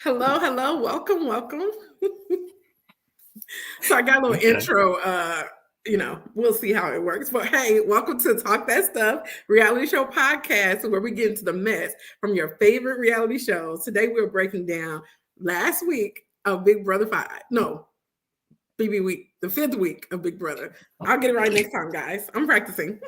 Hello, welcome. So I got a little intro. We'll see how it works. But hey, welcome to Talk That Stuff reality show podcast, where we get into the mess from your favorite reality shows. Today we're breaking down last week of Big Brother 5. No, BB week, the 5th week of Big Brother. I'll get it right next time, guys. I'm practicing.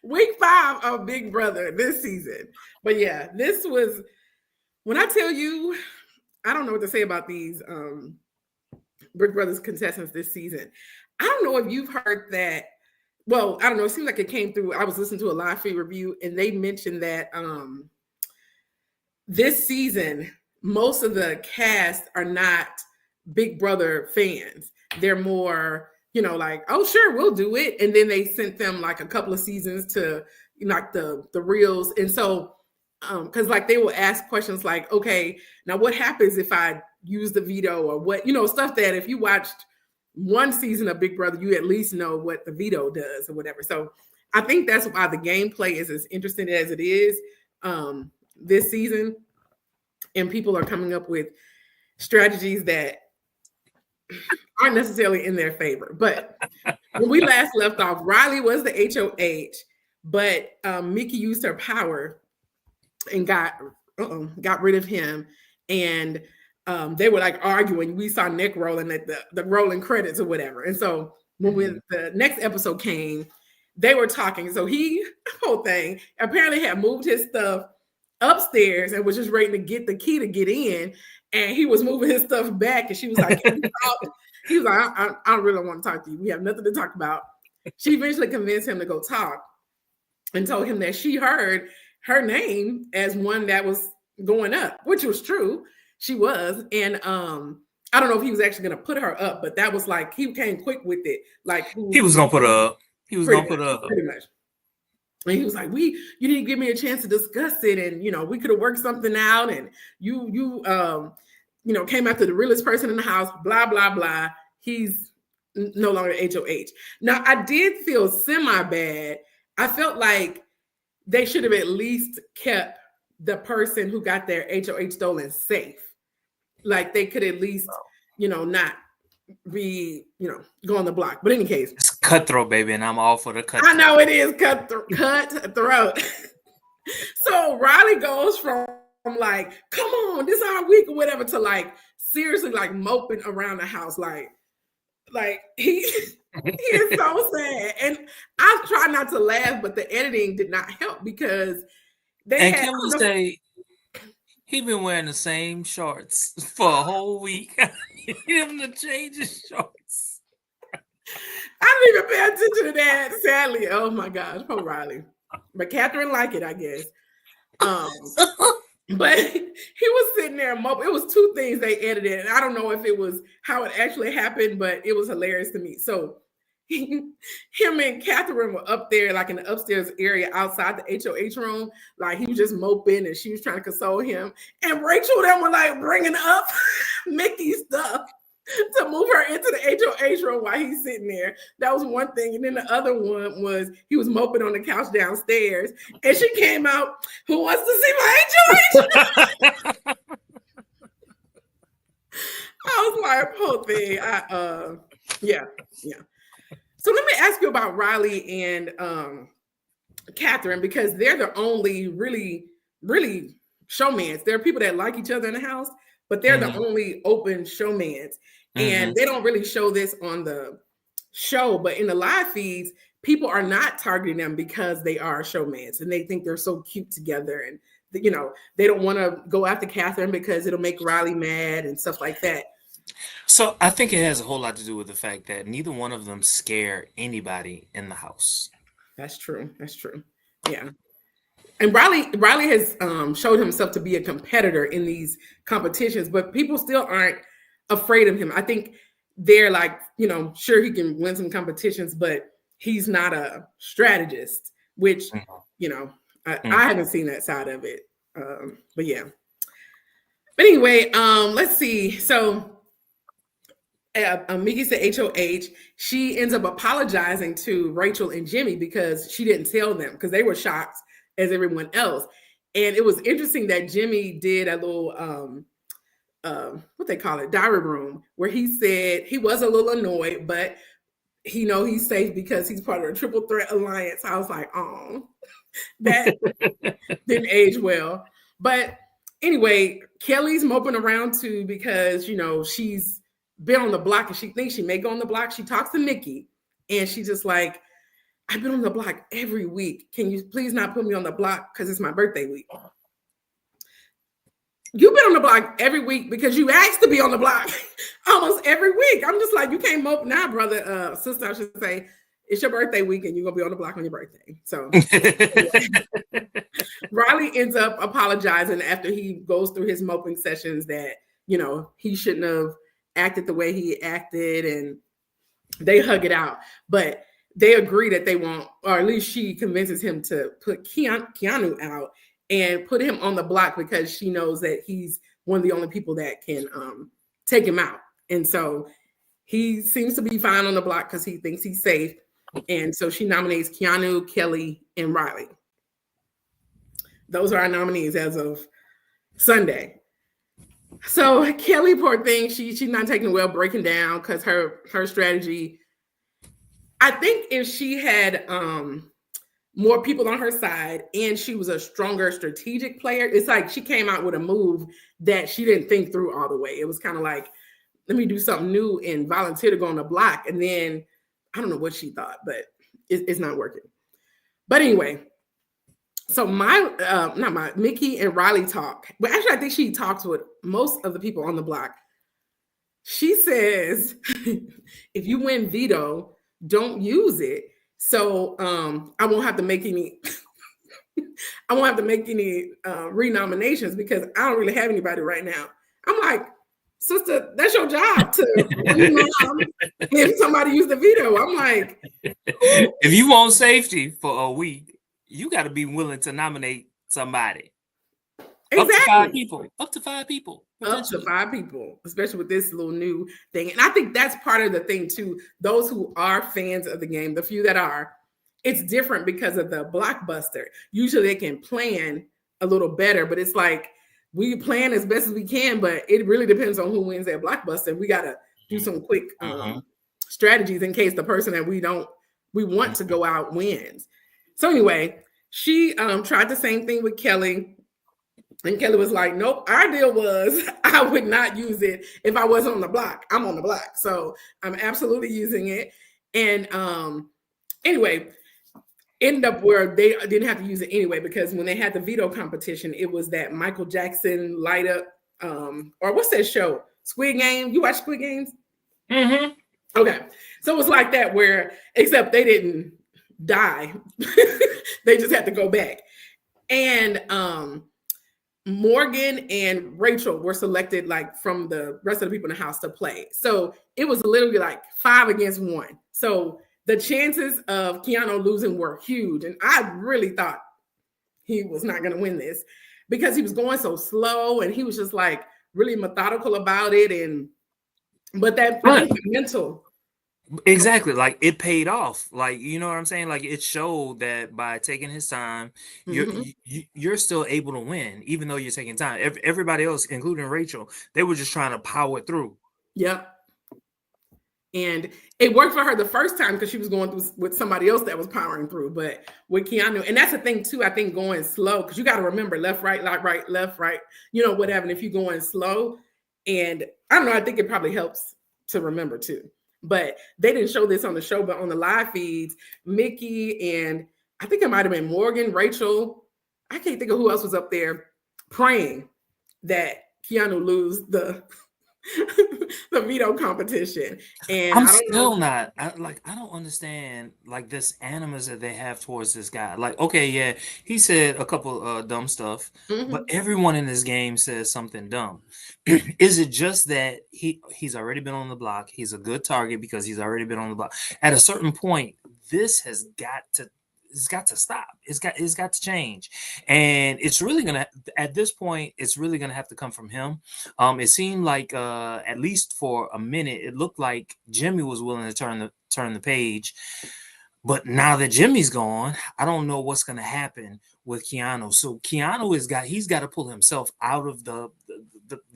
Week 5 of Big Brother this season. But yeah, this was, when I tell you, I don't know what to say about these Big Brothers contestants this season. I don't know if you've heard that. Well, I don't know. It seems like it came through. I was listening to a live feed review, and they mentioned that this season, most of the cast are not Big Brother fans. They're more, like, oh, sure, we'll do it. And then they sent them like a couple of seasons to like the reels. And so, because like they will ask questions like, okay, now what happens if I use the veto, or what, stuff that if you watched one season of Big Brother, you at least know what the veto does or whatever. So I think that's why the gameplay is as interesting as it is this season. And people are coming up with strategies that aren't necessarily in their favor. But when we last left off, Riley was the HOH, but Mickey used her power and got rid of him. And they were like arguing. We saw Nick rolling at the rolling credits or whatever. And so when the next episode came, they were talking. So he, whole thing, apparently had moved his stuff upstairs and was just waiting to get the key to get in. And he was moving his stuff back. And she was like, he was like, I don't really want to talk to you. We have nothing to talk about. She eventually convinced him to go talk and told him that she heard her name as one that was going up, which was true. She was. And I don't know if he was actually going to put her up, but that was like, he came quick with it. Like he was going to put her up. He was going to put her up. Pretty much. And he was like, you didn't give me a chance to discuss it. And, we could have worked something out. And you came after the realest person in the house, blah, blah, blah. He's no longer HOH. Now, I did feel semi-bad. I felt like they should have at least kept the person who got their HOH stolen safe. Like they could at least, not be, go on the block. But in any case. It's cutthroat, baby, and I'm all for the cutthroat. I know it is cutthroat. So Riley goes from like, come on, this is our week or whatever, to like seriously like moping around the house. Like he is so sad. And I try not to laugh, but the editing did not help because can we say he been wearing the same shorts for a whole week? Him to change his shorts. I didn't even pay attention to that, sadly. Oh my gosh, poor Riley. But Catherine liked it, I guess. But he was sitting there moping. It was two things they edited, and I don't know if it was how it actually happened, but it was hilarious to me. So him and Catherine were up there, like in the upstairs area outside the HOH room. Like he was just moping, and she was trying to console him. And Rachel and them were like bringing up Mickey's stuff to move her into the HOH room while he's sitting there. That was one thing. And then the other one was he was moping on the couch downstairs, and she came out, who wants to see my HOH? I was like, poor thing. Yeah. So let me ask you about Riley and Catherine, because they're the only really, really showmans. There are people that like each other in the house, but they're the only open showmans. And they don't really show this on the show, but in the live feeds, people are not targeting them because they are showmans and they think they're so cute together. And, they don't want to go after Catherine because it'll make Riley mad and stuff like that. So I think it has a whole lot to do with the fact that neither one of them scare anybody in the house. That's true. Yeah. And Riley has showed himself to be a competitor in these competitions, but people still aren't afraid of him. I think they're like, sure, he can win some competitions, but he's not a strategist, which, I haven't seen that side of it. But yeah. But anyway, let's see. So Mickey's the HOH. She ends up apologizing to Rachel and Jimmy because she didn't tell them, because they were shocked as everyone else. And it was interesting that Jimmy did a little what they call it, diary room, where he said he was a little annoyed, but he know he's safe because he's part of a triple threat alliance. I was like, oh, that didn't age well. But anyway, Kelly's moping around too because, you know, she's been on the block and she thinks she may go on the block. She talks to Mickey and she's just like, I've been on the block every week. Can you please not put me on the block because it's my birthday week? You've been on the block every week because you asked to be on the block almost every week. I'm just like, you can't mope now, brother, sister, I should say. It's your birthday week and you're going to be on the block on your birthday. So Riley ends up apologizing after he goes through his moping sessions that, you know, he shouldn't have acted the way he acted, and they hug it out. But they agree that they won't, or at least she convinces him to put Keanu out and put him on the block because she knows that he's one of the only people that can take him out. And so he seems to be fine on the block because he thinks he's safe. And so she nominates Keanu, Kelly, and Riley. Those are our nominees as of Sunday. So Kelly, poor thing, she's not taking it well, breaking down because her strategy. I think if she had more people on her side and she was a stronger strategic player, it's like she came out with a move that she didn't think through all the way. It was kind of like, let me do something new and volunteer to go on the block. And then I don't know what she thought, but it's not working. But anyway, so Mickey and Riley talk. But actually, I think she talks with most of the people on the block. She says, if you win veto, don't use it. So I won't have to make any renominations because I don't really have anybody right now. I'm like, sister, that's your job to if somebody used the veto. I'm like, if you want safety for a week, you got to be willing to nominate somebody. Exactly. Up to 5 people. Up to 5 people. Up to 5 people, especially with this little new thing. And I think that's part of the thing too. Those who are fans of the game, the few that are, it's different because of the blockbuster. Usually they can plan a little better, but it's like we plan as best as we can, but it really depends on who wins that blockbuster. We got to do some quick strategies in case the person that we want to go out wins. So anyway, she tried the same thing with Kelly. And Kelly was like, nope, our deal was I would not use it if I wasn't on the block. I'm on the block. So I'm absolutely using it. And anyway, ended up where they didn't have to use it anyway, because when they had the veto competition, it was that Michael Jackson light up, or what's that show? Squid Game. You watch Squid Games? Mm-hmm. Okay. So it was like that where, except they didn't die. They just had to go back. And Morgan and Rachel were selected like from the rest of the people in the house to play. So it was literally like 5 against 1. So the chances of Keanu losing were huge. And I really thought he was not going to win this because he was going so slow and he was just like really methodical about it. But that mental. Exactly. Like it paid off. Like, you know what I'm saying? Like it showed that by taking his time, you're still able to win, even though you're taking time. Everybody else, including Rachel, they were just trying to power through. Yep. And it worked for her the first time because she was going through with somebody else that was powering through. But with Keanu, and that's the thing too, I think going slow, because you got to remember left, right, left, right, you know, whatever. And if you're going slow, and I don't know, I think it probably helps to remember too. But they didn't show this on the show, but on the live feeds, Mickey and I think it might have been Morgan, Rachel, I can't think of who else was up there praying that Keanu lose the veto competition. And I'm still not. I don't understand like this animus that they have towards this guy. Like, okay, yeah, he said a couple dumb stuff, but everyone in this game says something dumb. Is it just that he's already been on the block? He's a good target because he's already been on the block. At a certain point, this has got to stop. It's got to change. And it's really gonna, at this point, it's really gonna have to come from him. It seemed like at least for a minute, it looked like Jimmy was willing to turn the page. But now that Jimmy's gone, I don't know what's going to happen with Keanu. So Keanu he's got to pull himself out of the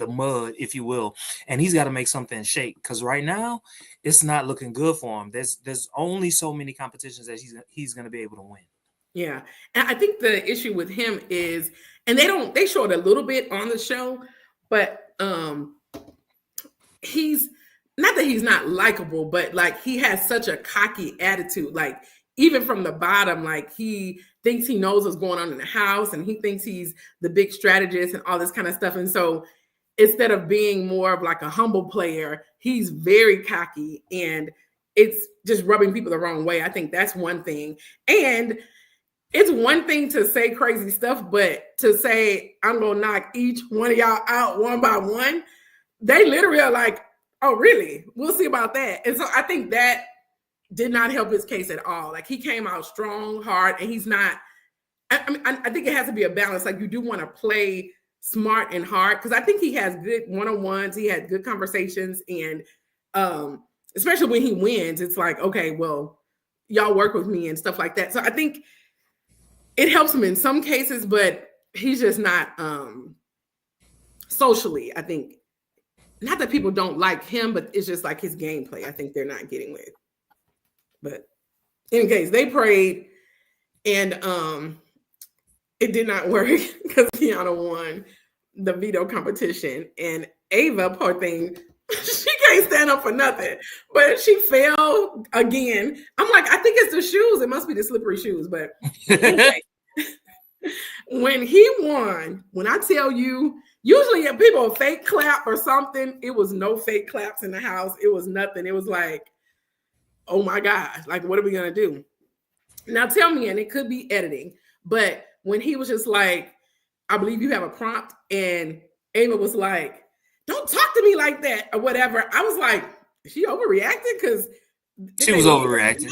mud, if you will, and he's got to make something shake, because right now it's not looking good for him. There's only so many competitions that he's going to be able to win. Yeah, and I think the issue with him is, and they show it a little bit on the show, but he's not that he's not likable, but like he has such a cocky attitude. Like even from the bottom, like he thinks he knows what's going on in the house, and he thinks he's the big strategist and all this kind of stuff. And so instead of being more of like a humble player, he's very cocky, and it's just rubbing people the wrong way. I think that's one thing. And it's one thing to say crazy stuff, but to say, I'm going to knock each one of y'all out one by one, they literally are like, oh, really? We'll see about that. And so I think that did not help his case at all. Like he came out strong, hard, and he's not, I think it has to be a balance. Like you do want to play smart and hard, because I think he has good one-on-ones. He had good conversations, and especially when he wins, it's like, okay, well, y'all work with me and stuff like that. So I think it helps him in some cases, but he's just not socially, I think. Not that people don't like him, but it's just like his gameplay, I think they're not getting with. But in any case, they prayed, and it did not work because Kiana won the veto competition. And Ava, poor thing, she can't stand up for nothing. But she fell again. I'm like, I think it's the shoes. It must be the slippery shoes. But anyway, when he won, when I tell you, usually if people fake clap or something, it was no fake claps in the house. It was nothing. It was like, oh my gosh, like, what are we going to do? Now tell me, and it could be editing, but when he was just like, I believe you have a prompt, and Ava was like, don't talk to me like that or whatever. I was like, is she overreacting? Because she was overreacting.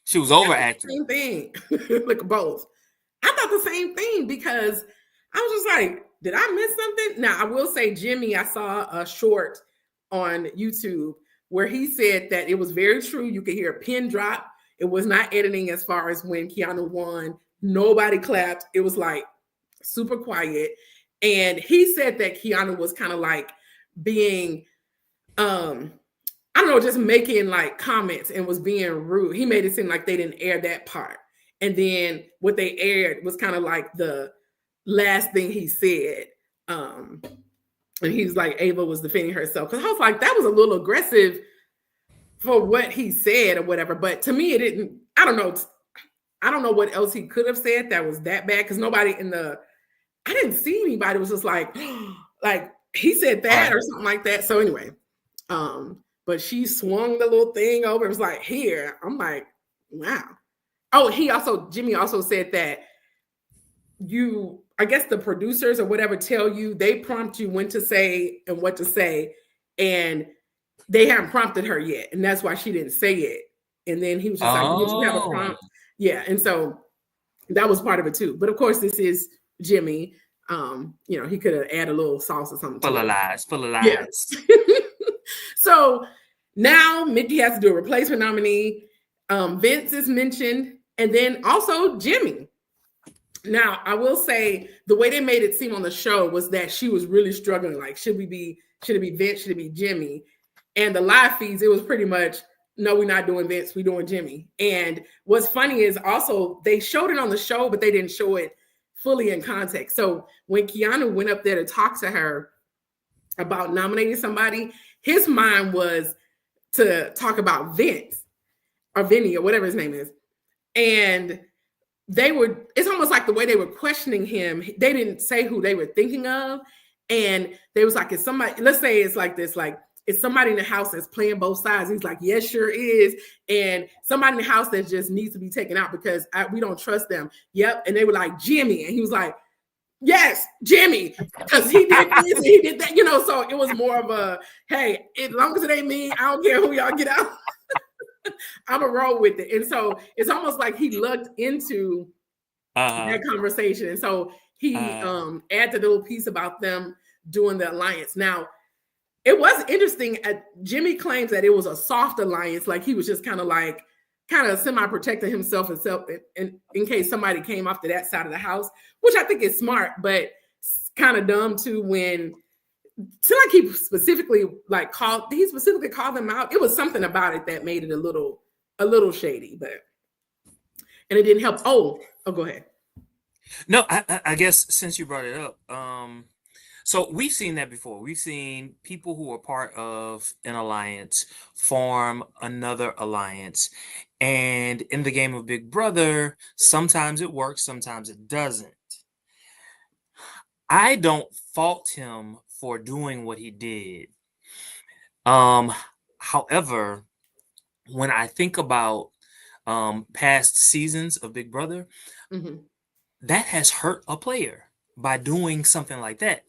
She was overacting. Same thing. Look, both. I thought the same thing, because I was just like, did I miss something? Now, I will say, Jimmy, I saw a short on YouTube where he said that it was very true. You could hear a pin drop. It was not editing as far as when Keanu won. Nobody clapped. It was like super quiet. And he said that Keanu was kind of like being, I don't know, just making like comments and was being rude. He made it seem like they didn't air that part. And then what they aired was kind of like the last thing he said. And he was like, Ava was defending herself. Because I was like, that was a little aggressive for what he said or whatever. But to me, it didn't, I don't know. I don't know what else he could have said that was that bad. Because nobody I didn't see anybody was just like, like he said that or something like that. So anyway, but she swung the little thing over. It was like, here. I'm like, wow. Oh, Jimmy also said that I guess the producers or whatever tell you, they prompt you when to say and what to say, and they haven't prompted her yet, and that's why she didn't say it. And then he was just like, did you have a prompt? Yeah, and so that was part of it too. But of course, this is Jimmy. He could have added a little sauce or something. Full of lies. Yes. So now Mickey has to do a replacement nominee. Vince is mentioned, and then also Jimmy. Now, I will say the way they made it seem on the show was that she was really struggling. Like, should it be Vince? Should it be Jimmy? And the live feeds, it was pretty much, no, we're not doing Vince, we're doing Jimmy. And what's funny is also they showed it on the show, but they didn't show it fully in context. So when Keanu went up there to talk to her about nominating somebody, his mind was to talk about Vince or Vinny or whatever his name is. And it's almost like the way they were questioning him, they didn't say who they were thinking of. And they was like, it's somebody, let's say it's like this, like, it's somebody in the house that's playing both sides. He's like, yes, sure is. And somebody in the house that just needs to be taken out because we don't trust them. Yep. And they were like, Jimmy. And he was like, yes, Jimmy. Because he did this and he did that, so it was more of a, hey, as long as it ain't me, I don't care who y'all get out. I'm a roll with it. And so it's almost like he lucked into that conversation. And so he added a little piece about them doing the alliance. Now, it was interesting. Jimmy claims that it was a soft alliance. Like he was just kind of like kind of semi-protecting himself in case somebody came off to that side of the house, which I think is smart, but kind of dumb too when like he specifically called them out. It was something about it that made it a little shady, and it didn't help. Oh, go ahead. No, I guess since you brought it up, so we've seen that before. We've seen people who are part of an alliance form another alliance. And in the game of Big Brother, sometimes it works, sometimes it doesn't. I don't fault him for doing what he did. However, when I think about past seasons of Big Brother, that has hurt a player by doing something like that.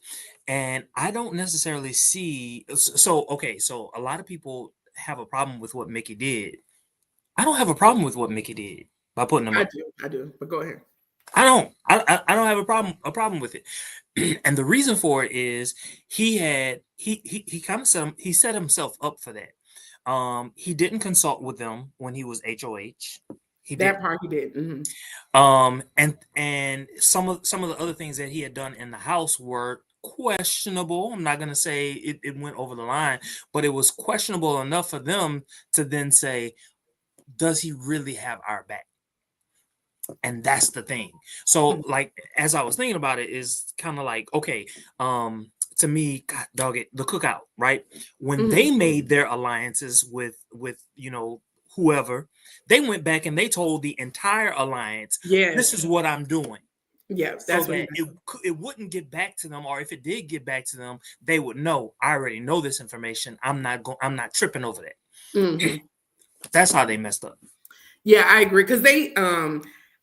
And I don't necessarily see so a lot of people have a problem with what Mickey did. I don't have a problem with what Mickey did by putting him up. I do, but go ahead. I don't have a problem with it. And the reason for it is he set himself up for that. He didn't consult with them when he was HOH. He did. And some of the other things that he had done in the house were questionable. I'm not gonna say it went over the line, but it was questionable enough for them to then say, does he really have our back? And that's the thing. So like, as I was thinking about it, is kind of like, okay, to me, God, dog it, the cookout, right? When they made their alliances with whoever, they went back and they told the entire alliance, this is what I'm doing. Yeah, that's so that it wouldn't get back to them, or if it did get back to them, they would know, I already know this information. I'm not tripping over that. That's how they messed up. Yeah, I agree. Because they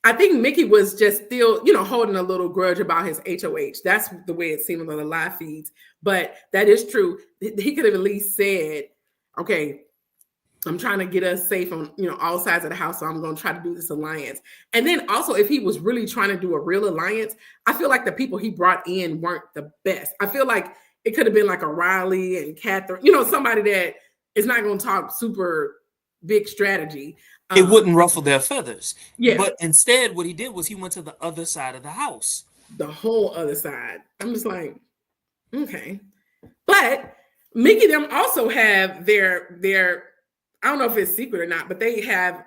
I think Mickey was just still, holding a little grudge about his HOH. That's the way it seemed on the live feeds. But that is true. He could have at least said, okay, I'm trying to get us safe on, all sides of the house. So I'm going to try to do this alliance. And then also, if he was really trying to do a real alliance, I feel like the people he brought in weren't the best. I feel like it could have been like a Riley and Catherine, somebody that is not going to talk super big strategy. It wouldn't ruffle their feathers. Yeah. But instead, what he did was he went to the other side of the house. The whole other side. I'm just like, okay. But Mickey them also have their I don't know if it's secret or not, but they have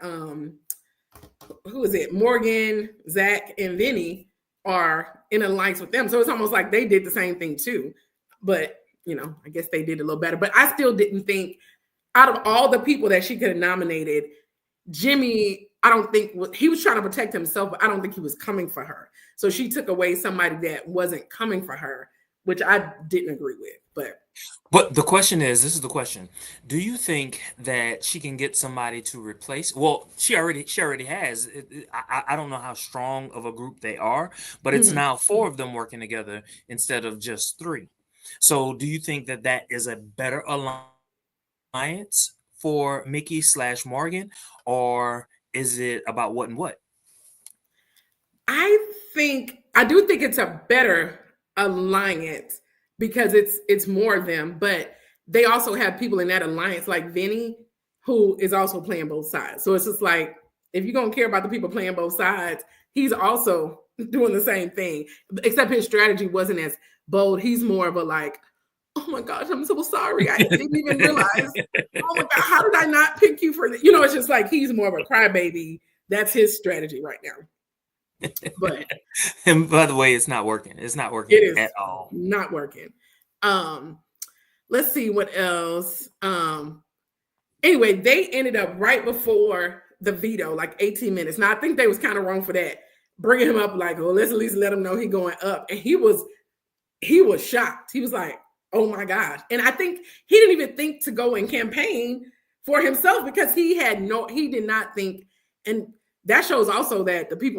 who is it? Morgan, Zach, and Vinny are in alliance with them. So it's almost like they did the same thing too. But I guess they did a little better. But I still didn't think, out of all the people that she could have nominated, Jimmy, I don't think he was trying to protect himself, but I don't think he was coming for her. So she took away somebody that wasn't coming for her, which I didn't agree with. But the question is, this is the question: do you think that she can get somebody to replace? Well, she already has. I don't know how strong of a group they are, but it's now 4 of them working together instead of just 3. So, do you think that is a better alliance for Mickey / Morgan, or is it about what and what? I do think it's a better alliance because it's more of them, but they also have people in that alliance like Vinny, who is also playing both sides. So it's just like, if you're gonna care about the people playing both sides, he's also doing the same thing, except his strategy wasn't as bold. He's more of a like, oh my gosh, I'm so sorry. I didn't even realize. Oh my God, how did I not pick you for this? It's just like he's more of a crybaby. That's his strategy right now. But and by the way, it's not working. It's not working at all. Not working. Let's see what else. Anyway, they ended up right before the veto, like 18 minutes. Now I think they was kind of wrong for that, bringing him up like, well, let's at least let him know he's going up. And he was shocked. He was like, oh my gosh. And I think he didn't even think to go and campaign for himself because he did not think. And that shows also that he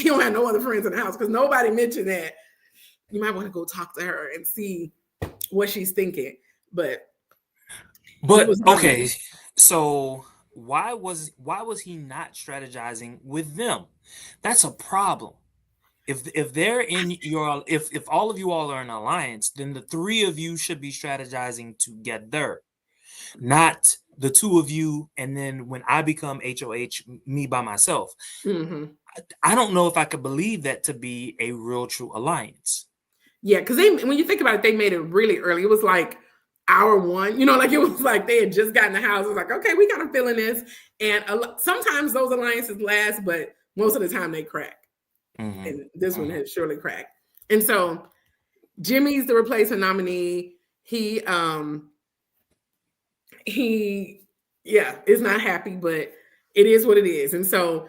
don't have no other friends in the house because nobody mentioned that. You might want to go talk to her and see what she's thinking. But okay. So why was he not strategizing with them? That's a problem. If they're in your if all of you all are in alliance, then the 3 of you should be strategizing together, not the two of you, and then when I become HOH, me by myself. Mm-hmm. I don't know if I could believe that to be a real true alliance. Yeah, because when you think about it, they made it really early. It was like hour one, like it was like they had just gotten the house. It was like, okay, we kind of feeling this. And sometimes those alliances last, but most of the time they crack. Mm-hmm. And this one has surely cracked. And so Jimmy's the replacement nominee. He is not happy, but it is what it is. And so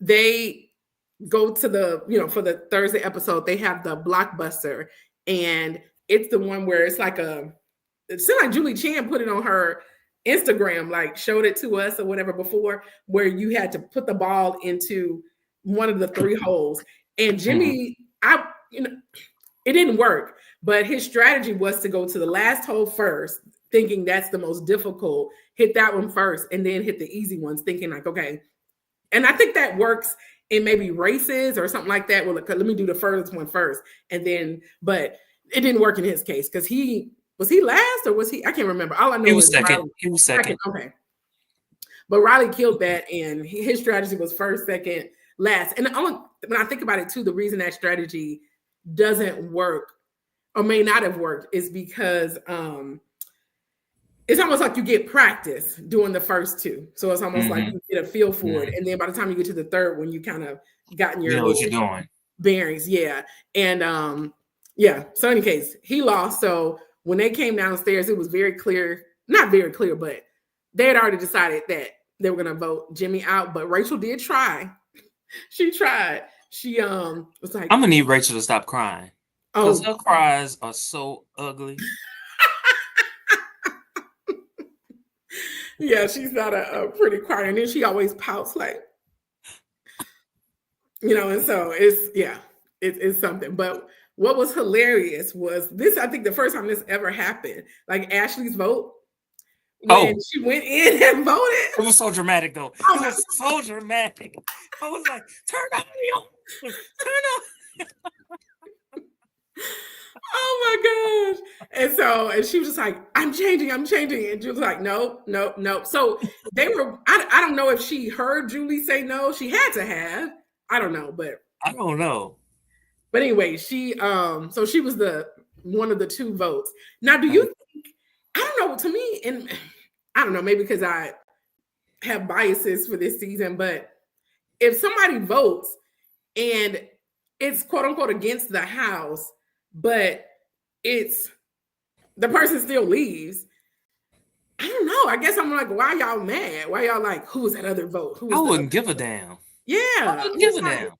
they go to the, for the Thursday episode, they have the blockbuster, and it's the one where it's like it seemed like Julie Chan put it on her Instagram, like showed it to us or whatever before, where you had to put the ball into one of the 3 holes. And Jimmy, it didn't work, but his strategy was to go to the last hole first, thinking that's the most difficult, hit that one first, and then hit the easy ones, thinking like, okay. And I think that works in maybe races or something like that. Well, let me do the furthest one first. And then, but it didn't work in his case because was he last or was he? I can't remember. All I know is second. He was second. Okay. But Riley killed that, and his strategy was first, second, last. And when I think about it too, the reason that strategy doesn't work or may not have worked is because it's almost like you get practice doing the first 2. So it's almost like you get a feel for it. And then by the time you get to the third one, you kind of gotten your what you're doing. Bearings. Yeah. And so in any case, he lost. So when they came downstairs, it was very clear, not very clear, but they had already decided that they were going to vote Jimmy out. But Rachel did try. She tried. She was like, I'm going to need Rachel to stop crying. Because her cries are so ugly. Yeah, she's not a pretty crier. And then she always pouts like, and so it's something. But what was hilarious was this, I think the first time this ever happened, like Ashley's vote, when she went in and voted. It was so dramatic though. It was so dramatic. I was like, turn on. Oh my gosh. And she was just like, I'm changing. And Julie was like, no. So they were, I don't know if she heard Julie say no. She had to have. I don't know, but. I don't know. But anyway, she was the one of the 2 votes. Now, do you think, I don't know, to me, and I don't know, maybe because I have biases for this season, but if somebody votes and it's quote unquote against the house, but it's the person still leaves, I don't know. I guess I'm like, why y'all mad? Why y'all like, who was that other vote? I wouldn't give a damn. Yeah. I wouldn't give a damn.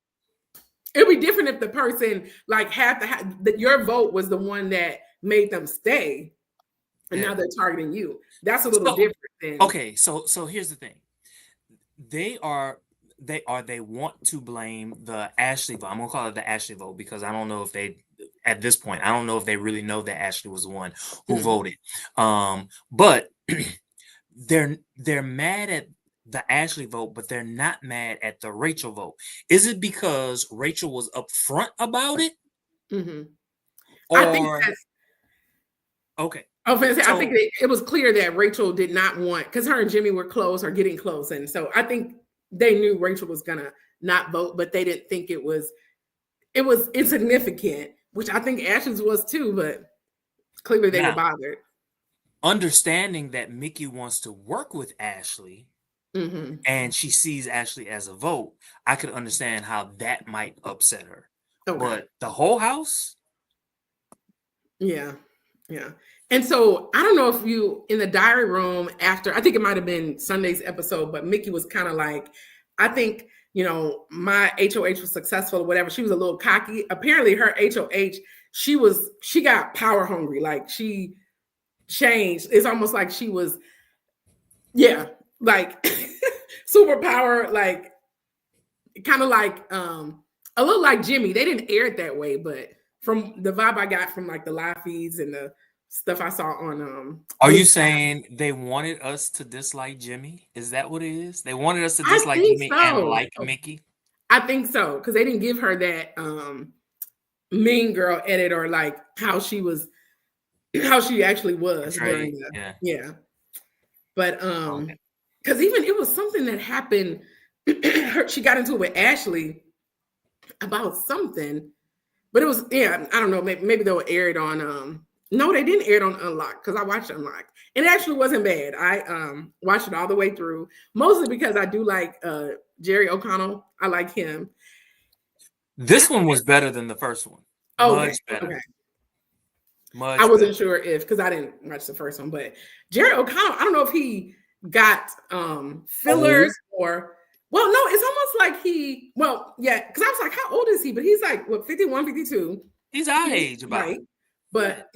It'd be different if the person like had that your vote was the one that made them stay, and now they're targeting you. That's a little different than. Okay, so here's the thing. They want to blame the Ashley vote. I'm gonna call it the Ashley vote because I don't know if they, at this point, I don't know if they really know that Ashley was the one who voted. But they're mad at the Ashley vote, but they're not mad at the Rachel vote. Is it because Rachel was upfront about it? I think that's okay. I think it was clear that Rachel did not want, because her and Jimmy were close or getting close, and so I think they knew Rachel was gonna not vote, but they didn't think it was insignificant, which I think Ashley's was too, but clearly they were bothered. Understanding that Mickey wants to work with Ashley. And she sees Ashley as a vote, I could understand how that might upset her. Okay. But the whole house? Yeah. And so I don't know if you, in the diary room after, I think it might have been Sunday's episode, but Mickey was kind of like, I think, my HOH was successful or whatever. She was a little cocky. Apparently her HOH, she got power hungry. Like she changed. It's almost like she was, like superpower, like kind of like a little like Jimmy. They didn't air it that way, but from the vibe I got from like the live feeds and the stuff I saw on Are you saying they wanted us to dislike Jimmy? Is that what it is? They wanted us to dislike Jimmy and like Mickey? I think so, because they didn't give her that mean girl edit or like how she actually was during the But because even it was something that happened. She got into it with Ashley about something, but it was I don't know. Maybe they'll air it on. No, they didn't air it on Unlocked because I watched Unlocked, and it actually wasn't bad. I watched it all the way through, mostly because I do like Jerry O'Connell. I like him. This one was better than the first one. Much better. Okay. Much I wasn't better. sure if because I didn't watch the first one, but Jerry O'Connell, I don't know if he got fillers or well, no, it's almost like because I was like, how old is he? But he's like 51, 52. He's our age about right. But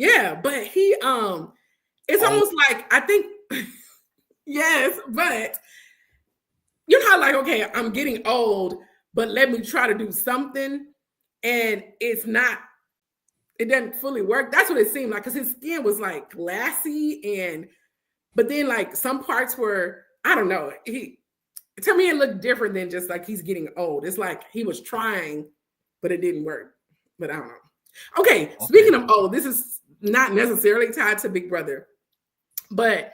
but he it's almost like I think yes, but you know how like, okay, I'm getting old, but let me try to do something. And it doesn't fully work. That's what it seemed like because his skin was like glassy but then like some parts were, I don't know. To me, it looked different than just like he's getting old. It's like he was trying, but it didn't work. But I don't know. Okay. Speaking of old, this is not necessarily tied to Big Brother, but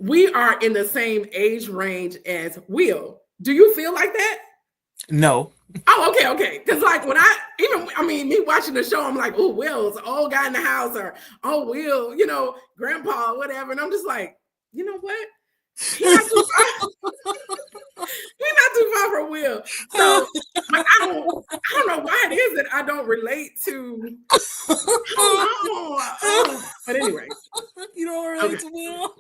we are in the same age range as Will. Do you feel like that? No. Oh, okay. Because like when me watching the show, I'm like, oh, Will's an old guy in the house, or oh, Will, grandpa, whatever. And I'm just like, you know what? He's not too far. He's not too far from Will. So like, I don't know why it is that I don't relate to. But anyway, you don't relate to Will.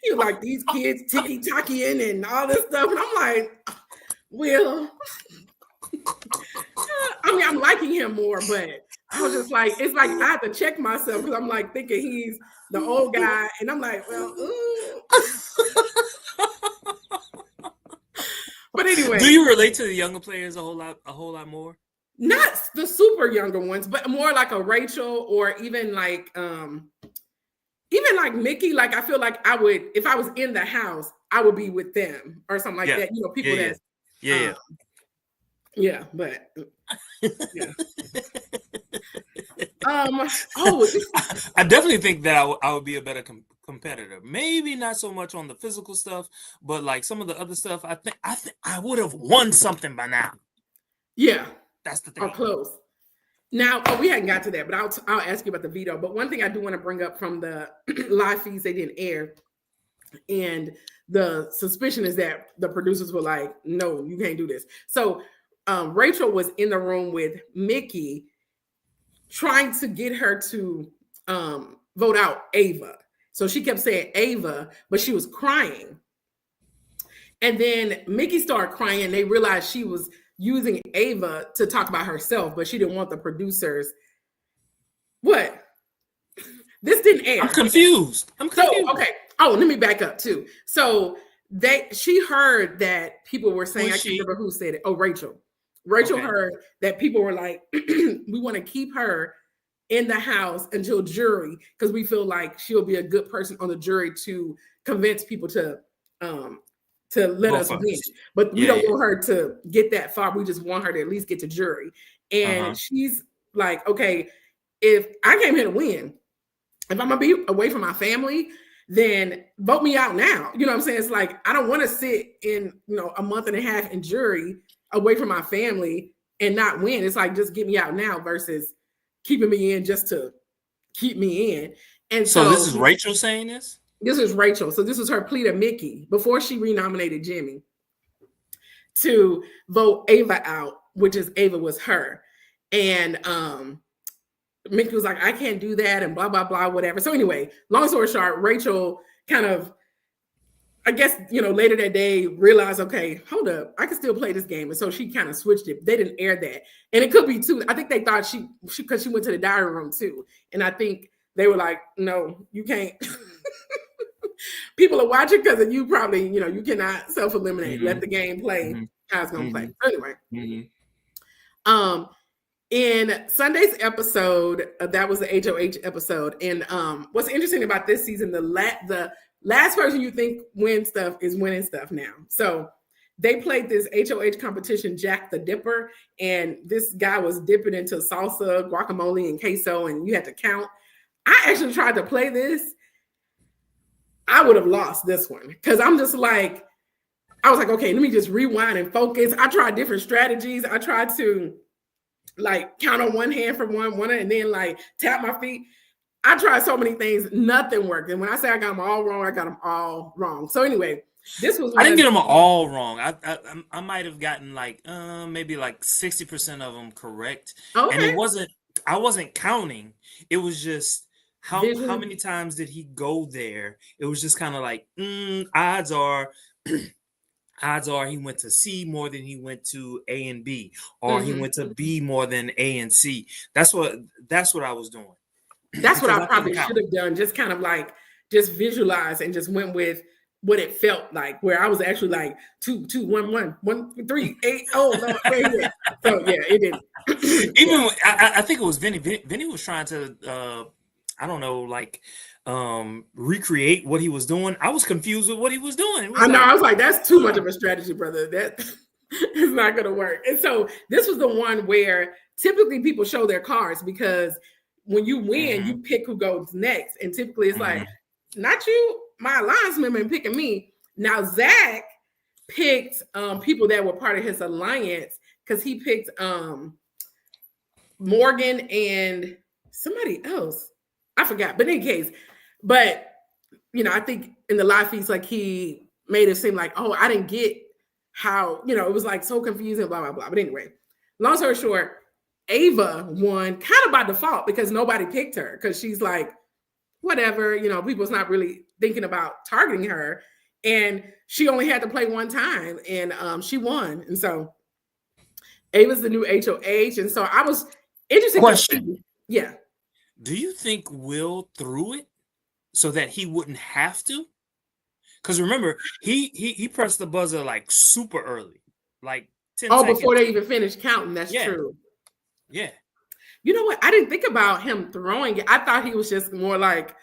You like these kids ticky-tackying and all this stuff, and I'm like, Will. I mean, I'm liking him more, but I was just like, it's like I have to check myself because I'm like thinking he's the old guy, and I'm like, well, But anyway, do you relate to the younger players a whole lot more? Not the super younger ones, but more like a Rachel or even like Mickey. Like I feel like I would, if I was in the house, I would be with them or something like that. People that but yeah. I definitely think that I would be a better competitor. Maybe not so much on the physical stuff, but like some of the other stuff, I think I would have won something by now. Yeah, that's the thing. Or close. Now, we hadn't got to that, but I'll ask you about the veto. But one thing I do want to bring up from the live feeds they didn't air, and the suspicion is that the producers were like, "No, you can't do this." So Rachel was in the room with Mickey, trying to get her to vote out Ava. So she kept saying Ava, but she was crying. And then Mickey started crying, and they realized she was using Ava to talk about herself, but she didn't want the producers. What? This didn't air. I'm confused. So, okay. Oh, let me back up too. So she heard that people were saying, I can't remember who said it. Oh, Rachel. Rachel heard that people were like, we want to keep her in the house until jury because we feel like she'll be a good person on the jury to convince people to let us win. But we don't want her to get that far. We just want her to at least get to jury. And she's like, okay, if I came here to win, if I'm gonna be away from my family, then vote me out now. You know what I'm saying? It's like, I don't want to sit in, a month and a half in jury away from my family and not win. It's like, just get me out now versus keeping me in just to keep me in. And so this is Rachel saying this? This is Rachel. So this was her plea to Mickey before she renominated Jimmy to vote Ava out, which is Ava was her. And Mickey was like, I can't do that and blah, blah, blah, whatever. So anyway, long story short, Rachel kind of, I guess, later that day realized, okay, hold up, I can still play this game. And so she kind of switched it. They didn't air that. And it could be too, I think they thought she because she went to the diary room too. And I think they were like, no, you can't. People are watching because of you probably, you cannot self-eliminate. Let the game play how it's going to play. Anyway. In Sunday's episode, that was the HOH episode. And what's interesting about this season, the last person you think wins stuff is winning stuff now. So they played this HOH competition, Jack the Dipper, and this guy was dipping into salsa, guacamole, and queso, and you had to count. I actually tried to play this. I would have lost this one because I was like, okay, let me just rewind and focus. I tried different strategies. I tried to like count on one hand for one, and then like tap my feet. I tried so many things, nothing worked. And when I say I got them all wrong, I got them all wrong. So anyway, this was I didn't get them all wrong. I might have gotten like maybe like 60% of them correct. Okay. And I wasn't counting. It was just how many times did he go there? It was just kind of like odds are he went to C more than he went to A and B, or he went to B more than A and C. That's what I was doing. That's what I probably should have done. Just kind of like just visualize and just went with what it felt like, where I was actually like 2, 2, 1, 1, 1, 3, 8. Oh no, wait. So yeah, it didn't. Even I think it was Vinny. Vinny was trying to I don't know, like recreate what he was doing. I was confused with what he was doing. I know. I was like, that's too much of a strategy, brother. That is not going to work. And so this was the one where typically people show their cards because when you win, you pick who goes next. And typically it's like, not you, my alliance member, picking me. Now, Zach picked people that were part of his alliance because he picked Morgan and somebody else. I forgot. But in any case, I think in the live feeds, like he made it seem like, oh, I didn't get how, it was like so confusing, blah, blah, blah. But anyway, long story short, Ava won kind of by default because nobody picked her because she's like, whatever, people's not really thinking about targeting her. And she only had to play one time and she won. And so Ava's the new HOH. And so I was interested. Question. Yeah. Do you think Will threw it so that he wouldn't have to? Because remember, he pressed the buzzer like super early, like 10 seconds. Before they even finished counting. That's true. Yeah. You know what? I didn't think about him throwing it. I thought he was just more like,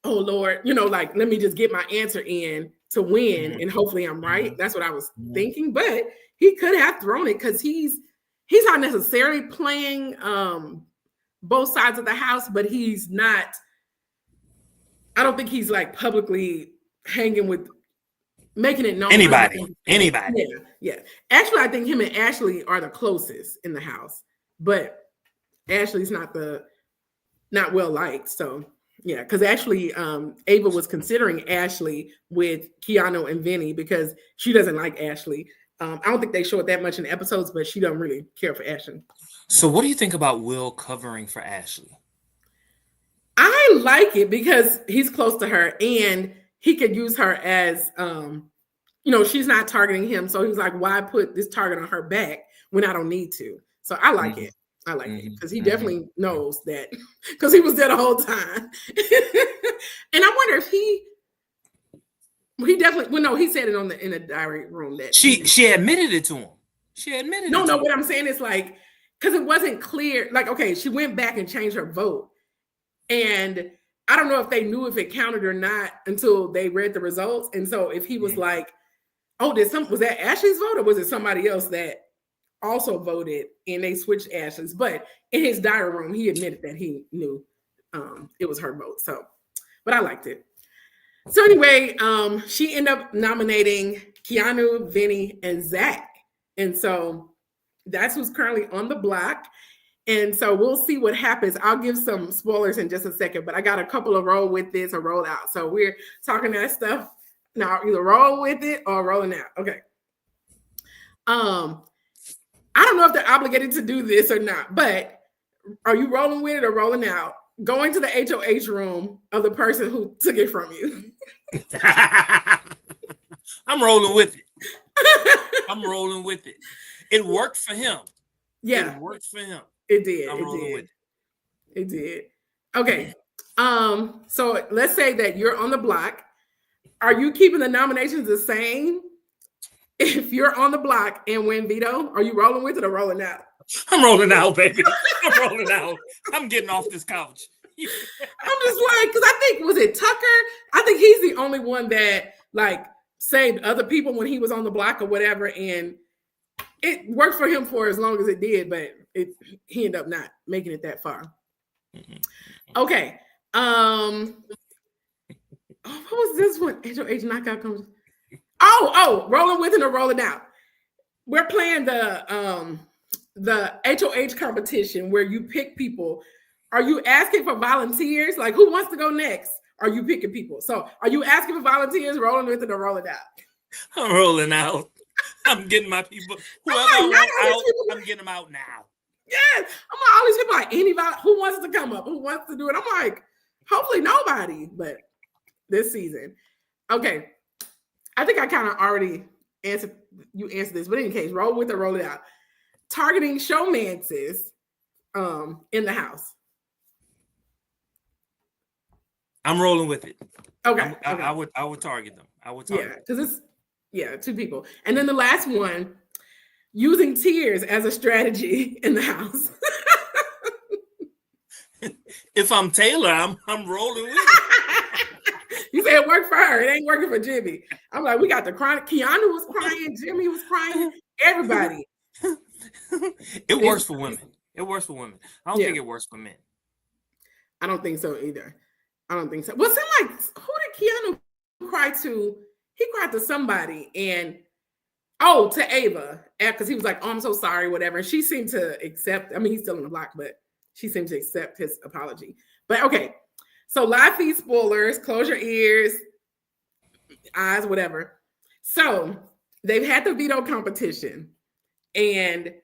oh Lord, like let me just get my answer in to win, and hopefully I'm right. That's what I was thinking. But he could have thrown it because he's not necessarily playing both sides of the house, but he's not. I don't think he's like publicly hanging with, making it known. Anybody. Yeah. Actually, I think him and Ashley are the closest in the house, but Ashley's not well liked. So yeah, because actually Ava was considering Ashley with Keanu and Vinny because she doesn't like Ashley. I don't think they show it that much in the episodes, but she don't really care for Ashley. So what do you think about Will covering for Ashley? I like it because he's close to her and he could use her as, she's not targeting him. So he's like, why put this target on her back when I don't need to? So I like it. I like it because he definitely knows that because he was there the whole time. And I wonder if he definitely, he said it in the diary room that she admitted it to him. She admitted No, what I'm saying is like, because it wasn't clear. Like, okay, she went back and changed her vote. And I don't know if they knew if it counted or not until they read the results. And so if he was like, oh, was that Ashley's vote or was it somebody else that also voted and they switched Ashley's? But in his diary room, he admitted that he knew it was her vote. So, but I liked it. So anyway, she ended up nominating Keanu, Vinny, and Zach. And so that's who's currently on the block. And so we'll see what happens. I'll give some spoilers in just a second, but I got a couple of roll with this or roll out. So we're talking that stuff now, either roll with it or rolling out. Okay. I don't know if they're obligated to do this or not, but are you rolling with it or rolling out? Going to the HOH room of the person who took it from you. I'm rolling with it. I'm rolling with it. It worked for him. Yeah. It worked for him. It did. It did. Okay. So let's say that you're on the block. Are you keeping the nominations the same? If you're on the block and win veto, are you rolling with it or rolling out? I'm rolling out, baby. I'm rolling out. I'm getting off this couch. I'm just like, because I think, was it Tucker? I think he's the only one that like saved other people when he was on the block or whatever. And it worked for him for as long as it did, but he ended up not making it that far. Okay. Oh, what was this one? HOH knockout comes. Oh, rolling with it or rolling out. We're playing the HOH competition where you pick people. Are you asking for volunteers? Like, who wants to go next? Are you picking people? So, are you asking for volunteers, rolling with it or rolling out? I'm rolling out. I'm getting my people. Whoever I want out, I'm getting them out now. Yes, I'm like, all these people like anybody who wants to come up, who wants to do it. I'm like, hopefully nobody, but this season. Okay. I think I kind of already answered this, but in any case, roll with it, roll it out. Targeting showmances in the house. I'm rolling with it. Okay. I would target them. I would target them. Because it's two people. And then the last one, using tears as a strategy in the house. If I'm Taylor, I'm rolling with it. You say it worked for her. It ain't working for Jimmy. I'm like, we got the crying. Keanu was crying. Jimmy was crying. Everybody. It works for women. It works for women. I don't think it works for men. I don't think so either. I don't think so. Well, it seemed like, who did Keanu cry to? He cried to somebody to Ava, because he was like, oh, I'm so sorry, whatever. And she seemed to accept. I mean, he's still on the block, but she seemed to accept his apology. But okay. So live feed spoilers, close your ears, eyes, whatever. So they've had the veto competition, and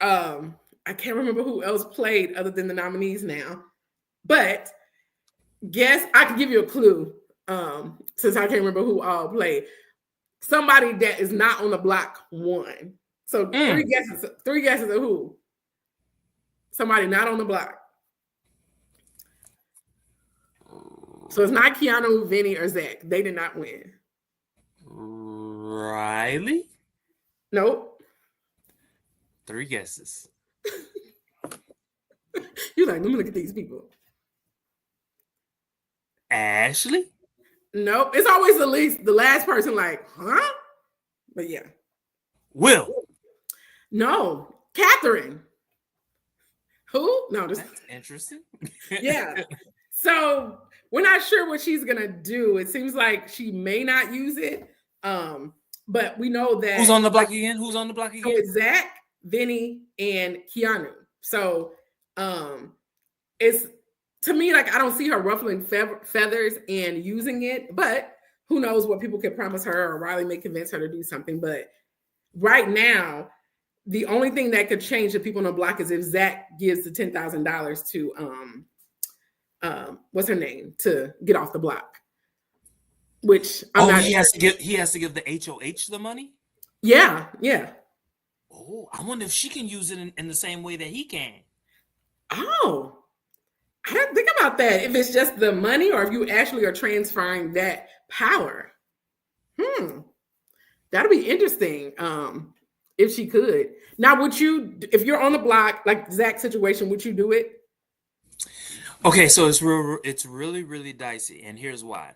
I can't remember who else played other than the nominees now. But guess I can give you a clue, since I can't remember who all played. Somebody that is not on the block won. So three guesses of who? Somebody not on the block. So it's not Keanu, Vinny, or Zach. They did not win. Riley? Nope. 3 guesses. You're like, let me look at these people. Ashley? Nope. It's always the last person like, huh? But yeah. Will? No. Catherine. Who? No, that's interesting. Yeah. So we're not sure what she's gonna do. It seems like she may not use it. But we know that who's on the block again? So it's Zach, Vinny, and Keanu. So it's, to me, like, I don't see her ruffling feathers and using it, but who knows what people could promise her, or Riley may convince her to do something. But right now, the only thing that could change the people on the block is if Zach gives the $10,000 to what's her name, to get off the block. Which he has to give the HOH the money? Yeah. Oh, I wonder if she can use it in the same way that he can. Oh, I didn't think about that. If it's just the money, or if you actually are transferring that power. That'd be interesting. If she could. Now, would you, if you're on the block, like Zach's situation, would you do it? Okay, so it's really, really dicey, and here's why.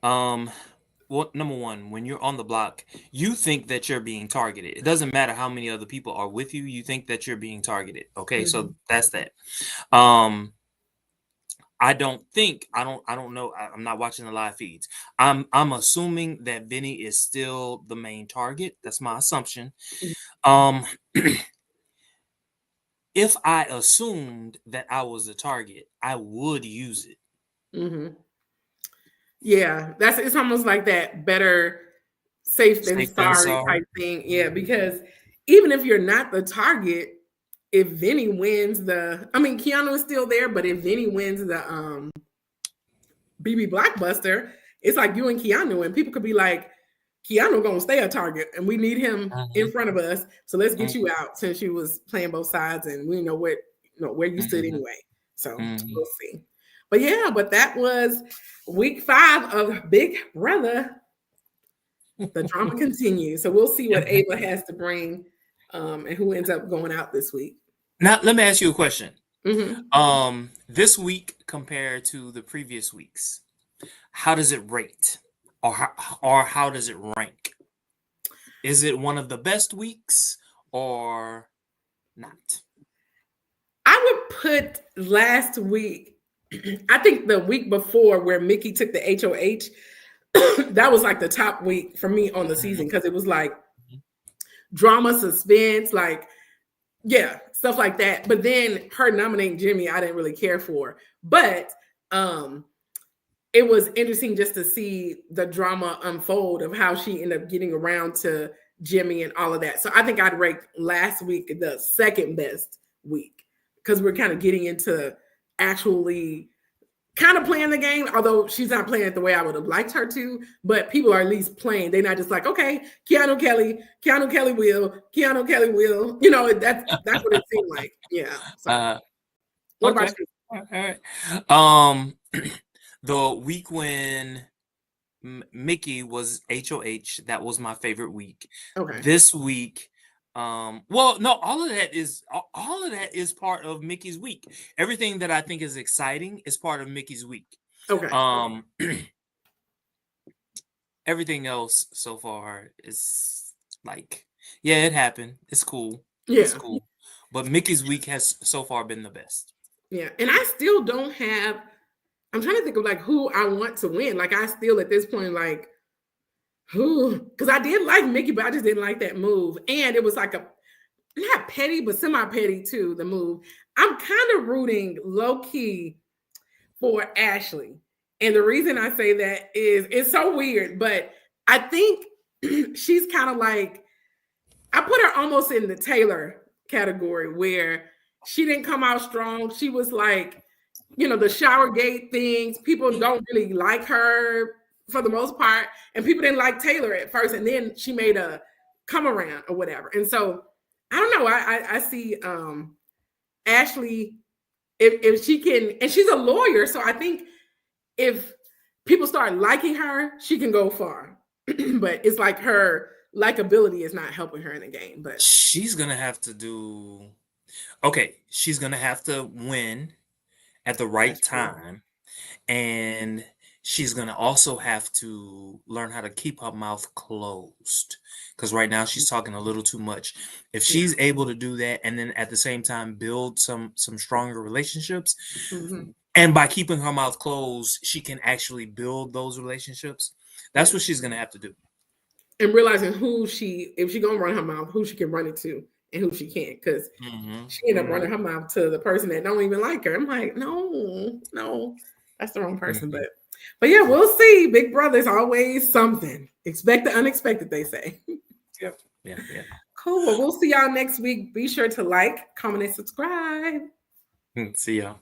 Well, number one, when you're on the block, you think that you're being targeted. It doesn't matter how many other people are with you. You think that you're being targeted. Okay, so that's that. I don't know. I'm not watching the live feeds. I'm assuming that Vinny is still the main target. That's my assumption. If I assumed that I was the target, I would use it. Yeah, it's almost like that better safe than sorry type thing. Yeah, because even if you're not the target, if Vinny wins Keanu is still there, but if Vinny wins the BB Blockbuster, it's like you and Keanu, and people could be like, Keanu gonna stay a target, and we need him in front of us. So let's get you out, since you was playing both sides, and we know where you stood anyway. So we'll see. But that was week 5 of Big Brother. The drama continues. So we'll see what Ava has to bring, and who ends up going out this week. Now, let me ask you a question. This week compared to the previous weeks, how does it rate, or how does it rank? Is it one of the best weeks or not? I would put last week I think the week before where Mickey took the HOH, that was like the top week for me on the season because it was like drama, suspense, like, yeah, stuff like that. But then her nominating Jimmy, I didn't really care for. But it was interesting just to see the drama unfold of how she ended up getting around to Jimmy and all of that. So I think I'd rank last week the second best week because we're kind of getting into actually kind of playing the game, although she's not playing it the way I would have liked her to, but people are at least playing. They're not just like, okay, Keanu Kelly will, you know, that's what it seemed like. Yeah. So, what Okay. about you? All right. The week when Mickey was HOH, that was my favorite week. Okay. This week, well, no, all of that is part of Mickey's week. Everything that I think is exciting is part of Mickey's week. Okay. Everything else so far is like, yeah, it happened. It's cool. Yeah. It's cool. But Mickey's week has so far been the best. Yeah. And I still don't have, I'm trying to think of like who I want to win. Like I still at this point, like, who, because I did like Mickey, but I just didn't like that move. And it was like a, not petty, but semi-petty too, the move. I'm kind of rooting low-key for Ashley. And the reason I say that is it's so weird, but I think she's kind of like, I put her almost in the Taylor category where she didn't come out strong. She was like, you know, the showergate things. People don't really like her for the most part. And people didn't like Taylor at first. And then she made a come around or whatever. And so I don't know. I see Ashley, if she can, and she's a lawyer. So I think if people start liking her, she can go far. But it's like her likability is not helping her in the game. But she's gonna have to do okay. She's gonna have to win at the right time, and she's gonna also have to learn how to keep her mouth closed because right now she's talking a little too much. If she's able to do that, and then at the same time build some stronger relationships, and by keeping her mouth closed, she can actually build those relationships. That's what she's gonna have to do. And realizing who she, if she gonna run her mouth, who she can run it to and who she can't, because she ended up running her mouth to the person that don't even like her. I'm like, no, that's the wrong person. But yeah, we'll see. Big Brother's always something. Expect the unexpected, they say. Yeah. Cool. Well, we'll see y'all next week. Be sure to like, comment, and subscribe. See y'all.